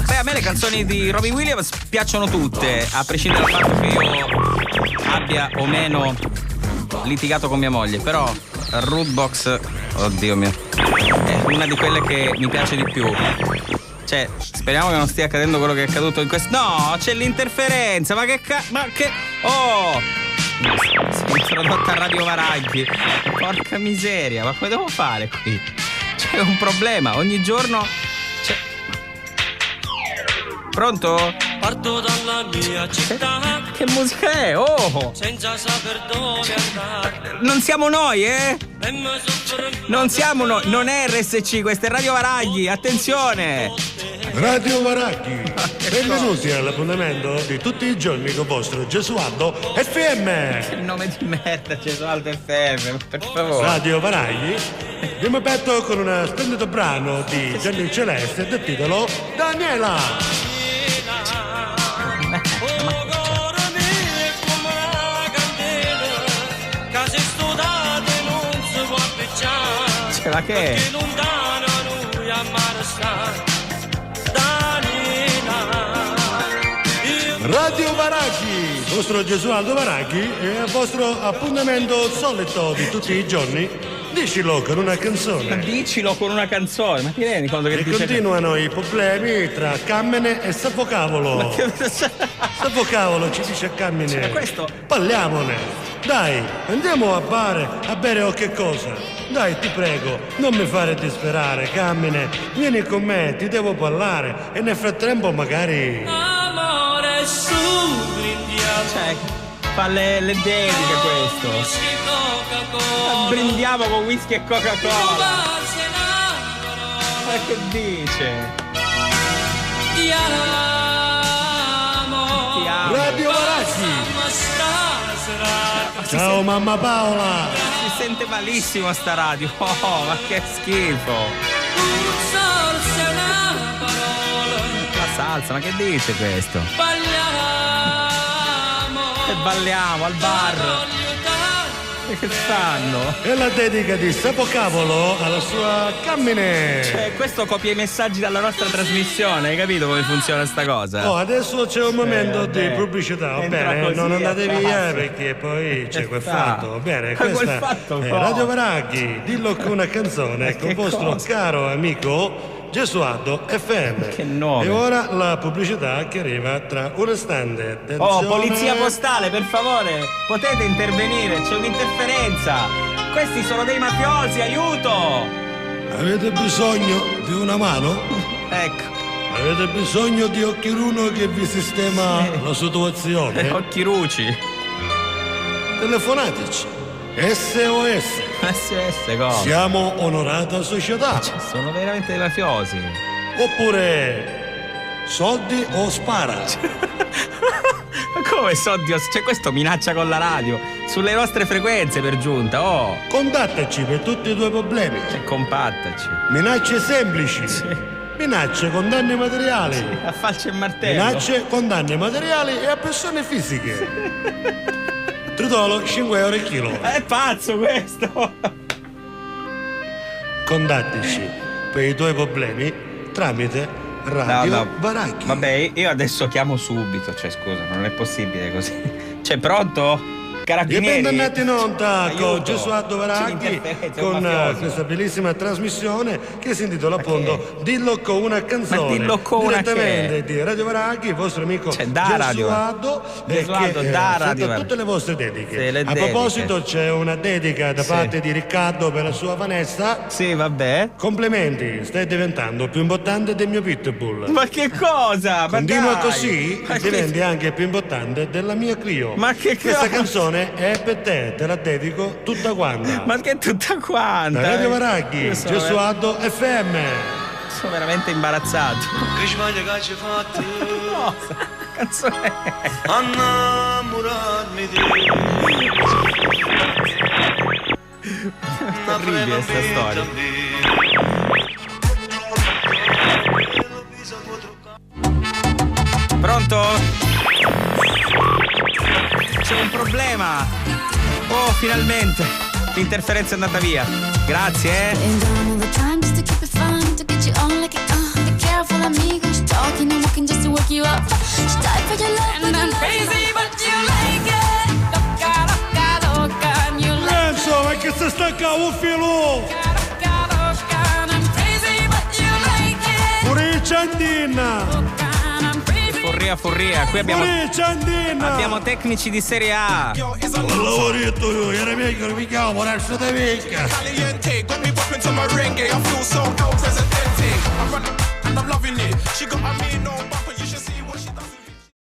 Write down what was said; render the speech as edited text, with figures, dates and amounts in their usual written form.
Beh, a me le canzoni di Robbie Williams piacciono tutte, a prescindere dal fatto che io abbia o meno litigato con mia moglie, però Rudebox, oddio mio, è una di quelle che mi piace di più. Cioè, speriamo che non stia accadendo quello che è accaduto in questo. No, c'è l'interferenza, ma che oh! Si è introdotta Radio Varaghi. Porca miseria, ma come devo fare qui? C'è un problema, ogni giorno c'è. Pronto? Parto dalla mia città. Che musica è? Oh! Senza saper dove andare. Non siamo noi, eh? Non siamo noi, non è RSC, questa è Radio Varaghi, attenzione! Radio Varaghi, benvenuti all'appuntamento di tutti i giorni con vostro Gesualdo FM. Che nome di merda, Gesualdo FM, per favore. Radio Varaghi, vi aperto con un splendido brano di Gianni Celeste del titolo Daniela. Ma che è? Radio Varaghi, vostro Gesualdo Varaghi è il vostro appuntamento solito di tutti i giorni. Dicilo con una canzone. Dicilo con una canzone, ma ti rendi conto che e dice continuano i problemi tra Cammene e Sapocavolo. Sapocavolo ci dice a Cammene. Cioè, questo... Parliamone. Dai, andiamo a bere o che cosa? Dai, ti prego, non mi fare disperare, Cammene. Vieni con me, ti devo parlare. E nel frattempo magari... Amore su, brindiamo. Cioè, fa le dediche questo. Brindiamo con whisky e Coca-Cola. Ma che dice? Ti amo. Radio Varaghi. Ciao mamma Paola. Si sente malissimo sta radio. Oh, ma che schifo. La salsa, ma che dice questo? E balliamo al bar. E che stanno? E la dedica di Sapocavolo alla sua Cammine. Cioè, questo copia i messaggi dalla nostra trasmissione, hai capito come funziona sta cosa? Oh, adesso c'è un momento di pubblicità, va Entra bene? così, Non andate a via caso. perché poi c'è quel fatto, va bene? Quel Questa fatto, è no. Radio Varaghi, dillo con una canzone con Che vostro cosa? caro amico Gesualdo FM. Che nome. E ora la pubblicità che arriva tra un istante. Oh, Attenzione. polizia postale, per favore, potete intervenire, c'è un'interferenza. Questi sono dei mafiosi, aiuto! Avete bisogno di una mano? Ecco, Avete bisogno di Occhiruno che vi sistema la situazione? occhi ruci. Telefonateci. SOS. SS, cosa? Siamo onorata società. Sono veramente dei mafiosi. Oppure soldi o spara. Ma come soldi? Cioè, questo minaccia con la radio. Sulle nostre frequenze per giunta, oh! Contattaci per tutti i tuoi problemi. Compattaci. Minacce semplici. Minacce con danni materiali. A falce e martello. Minacce con danni materiali e a persone fisiche. Tritolo 5 euro il chilo. È pazzo questo! Contattaci per i tuoi problemi tramite Radio Varaghi. Vabbè, io adesso chiamo subito, cioè scusa, non è possibile così. Cioè, pronto? Carabinieri. E bentornati in onda Aiuto. con Gesualdo Varaghi C'è un con mafioso. questa bellissima trasmissione che si intitola appunto Dillo con una canzone. Ma dillo con una direttamente che? di Radio Varaghi, il vostro amico Cioè, da Radio Gesualdo Gesualdo, che da Radio senta Varaghi. tutte le vostre dediche. Sì, le A dediche. proposito c'è una dedica da Sì. parte di Riccardo per la sua Vanessa. Sì, vabbè. Complimenti, stai diventando più importante del mio pitbull. Ma che cosa? Ma Continua dai! così Ma e che- diventi anche più importante della mia Clio. Ma che Questa cosa? canzone è per te la dedico tutta quanta. Ma che tutta quanta? Da Radio Varaghi, Io sono Gesualdo FM. sono veramente imbarazzato. Che sbaglia che ci fatti Cosa? Canzone è? innamorarmi di Terribile sta storia. Pronto? C'è un problema. Oh, finalmente. L'interferenza è andata via. Grazie, eh. Laying down all the time just to keep it fun, to get you on like it, si stacca un filo! Pure Ciandina! Furria, qui abbiamo tecnici di Serie A. Ho lavorato io, era meglio che mi chiamo, lascia da vecchia. Caliente, got me bopping to my ring, I feel so El Presidente. I run and I'm loving it. She got a mean no